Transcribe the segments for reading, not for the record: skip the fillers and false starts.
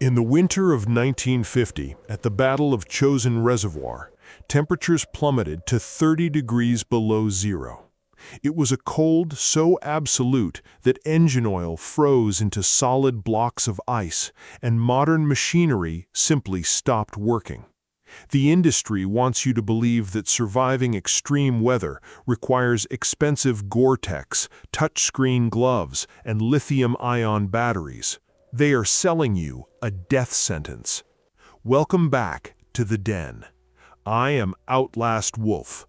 In the winter of 1950, at the Battle of Chosin Reservoir, temperatures plummeted to 30 degrees below zero. It was a cold so absolute that engine oil froze into solid blocks of ice, and modern machinery simply stopped working. The industry wants you to believe that surviving extreme weather requires expensive Gore-Tex, touchscreen gloves, and lithium-ion batteries. They are selling you a death sentence. Welcome back to the den. I am Outlast Wolf.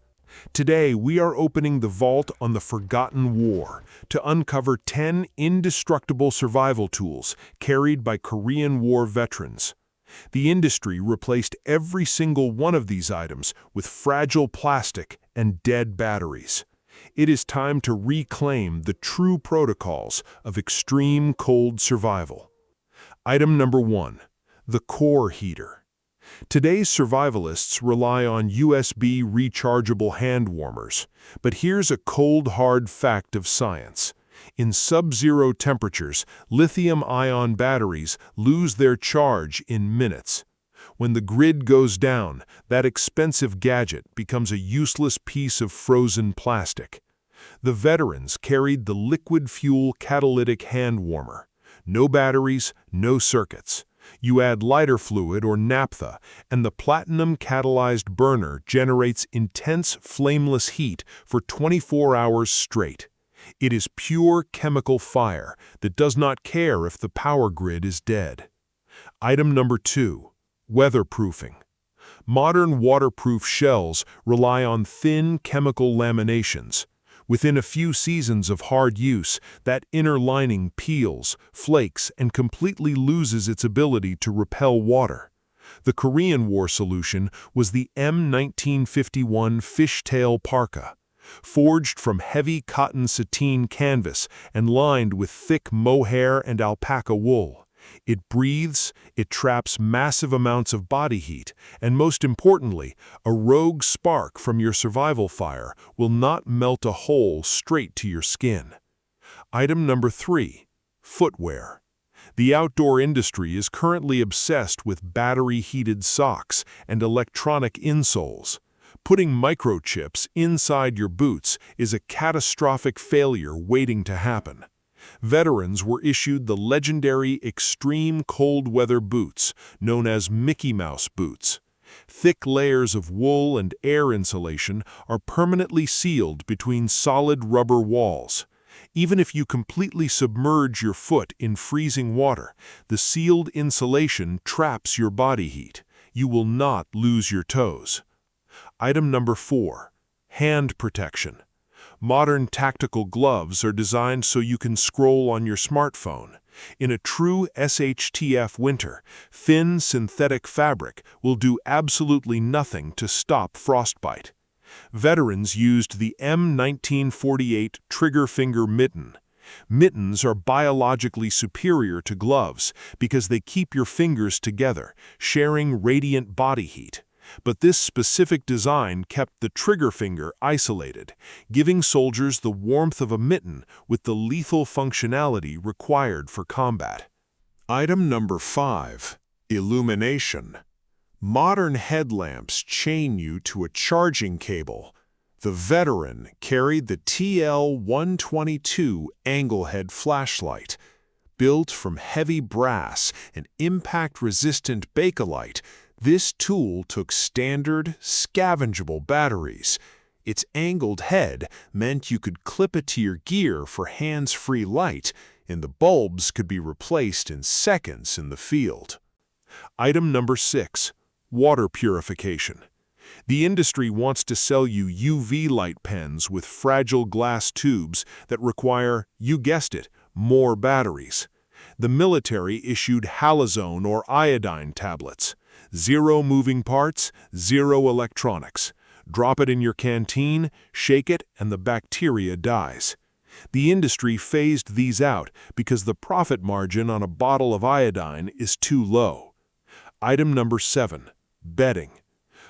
Today we are opening the vault on the Forgotten War to uncover 10 indestructible survival tools carried by Korean War veterans. The industry replaced every single one of these items with fragile plastic and dead batteries. It is time to reclaim the true protocols of extreme cold survival. Item number 1. The core heater. Today's survivalists rely on USB rechargeable hand warmers, but here's a cold hard fact of science. In sub-zero temperatures, lithium-ion batteries lose their charge in minutes. When the grid goes down, that expensive gadget becomes a useless piece of frozen plastic. The veterans carried the liquid fuel catalytic hand warmer. No batteries, no circuits. You add lighter fluid or naphtha, and the platinum-catalyzed burner generates intense flameless heat for 24 hours straight. It is pure chemical fire that does not care if the power grid is dead. Item number 2. Weatherproofing. Modern waterproof shells rely on thin chemical laminations. Within a few seasons of hard use, that inner lining peels, flakes, and completely loses its ability to repel water. The Korean War solution was the M-1951 Fishtail Parka. Forged from heavy cotton sateen canvas and lined with thick mohair and alpaca wool. It breathes, it traps massive amounts of body heat, and most importantly, a rogue spark from your survival fire will not melt a hole straight to your skin. Item number 3. Footwear. The outdoor industry is currently obsessed with battery-heated socks and electronic insoles. Putting microchips inside your boots is a catastrophic failure waiting to happen. Veterans were issued the legendary extreme cold weather boots, known as Mickey Mouse boots. Thick layers of wool and air insulation are permanently sealed between solid rubber walls. Even if you completely submerge your foot in freezing water, the sealed insulation traps your body heat. You will not lose your toes. Item number 4. Hand protection. Modern tactical gloves are designed so you can scroll on your smartphone. In a true SHTF winter, thin synthetic fabric will do absolutely nothing to stop frostbite. Veterans used the M-1948 trigger finger mitten. Mittens are biologically superior to gloves because they keep your fingers together, sharing radiant body heat. But this specific design kept the trigger finger isolated, giving soldiers the warmth of a mitten with the lethal functionality required for combat. Item number 5. Illumination. Modern headlamps chain you to a charging cable. The veteran carried the TL-122 angle-head flashlight. Built from heavy brass and impact-resistant bakelite, this tool took standard, scavengeable batteries. Its angled head meant you could clip it to your gear for hands-free light, and the bulbs could be replaced in seconds in the field. Item number 6. Water purification. The industry wants to sell you UV light pens with fragile glass tubes that require, you guessed it, more batteries. The military issued Halazone or iodine tablets. 0 moving parts, 0 electronics. Drop it in your canteen, shake it, and the bacteria dies. The industry phased these out because the profit margin on a bottle of iodine is too low. Item number 7. Bedding.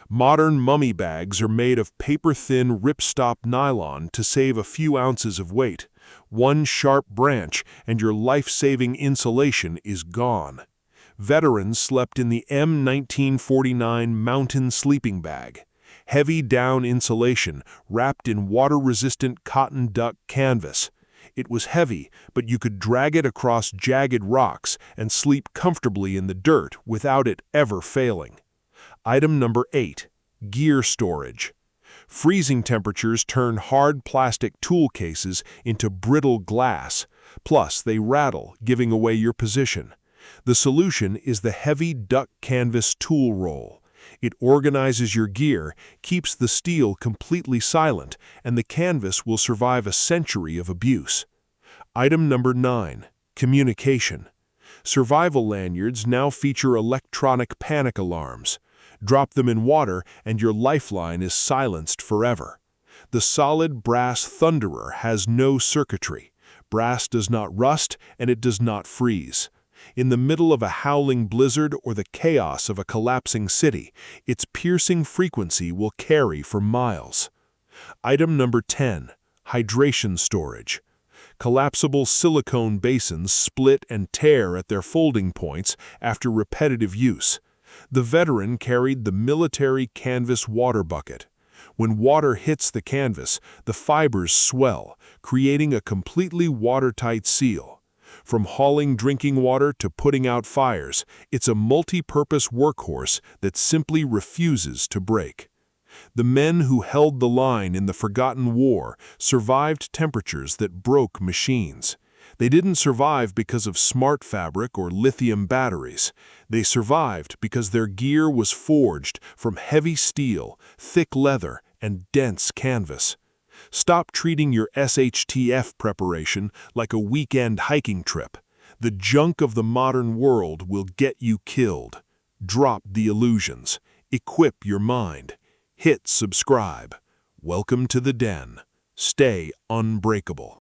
Modern mummy bags are made of paper-thin ripstop nylon to save a few ounces of weight. One sharp branch and your life-saving insulation is gone. Veterans slept in the M-1949 Mountain sleeping bag, heavy down insulation wrapped in water-resistant cotton duck canvas. It was heavy, but you could drag it across jagged rocks and sleep comfortably in the dirt without it ever failing. Item number 8. Gear storage. Freezing temperatures turn hard plastic tool cases into brittle glass, plus they rattle, giving away your position. The solution is the heavy duck canvas tool roll. It organizes your gear, keeps the steel completely silent, and the canvas will survive a century of abuse. Item number 9. Communication. Survival lanyards now feature electronic panic alarms. Drop them in water and your lifeline is silenced forever. The solid brass Thunderer has no circuitry. Brass does not rust and it does not freeze. In the middle of a howling blizzard or the chaos of a collapsing city, its piercing frequency will carry for miles. Item number 10. Hydration storage. Collapsible silicone basins split and tear at their folding points after repetitive use. The veteran carried the military canvas water bucket. When water hits the canvas, the fibers swell, creating a completely watertight seal. From hauling drinking water to putting out fires, it's a multi-purpose workhorse that simply refuses to break. The men who held the line in the forgotten war survived temperatures that broke machines. They didn't survive because of smart fabric or lithium batteries. They survived because their gear was forged from heavy steel, thick leather, and dense canvas. Stop treating your SHTF preparation like a weekend hiking trip. The junk of the modern world will get you killed. Drop the illusions. Equip your mind. Hit subscribe. Welcome to the den. Stay unbreakable.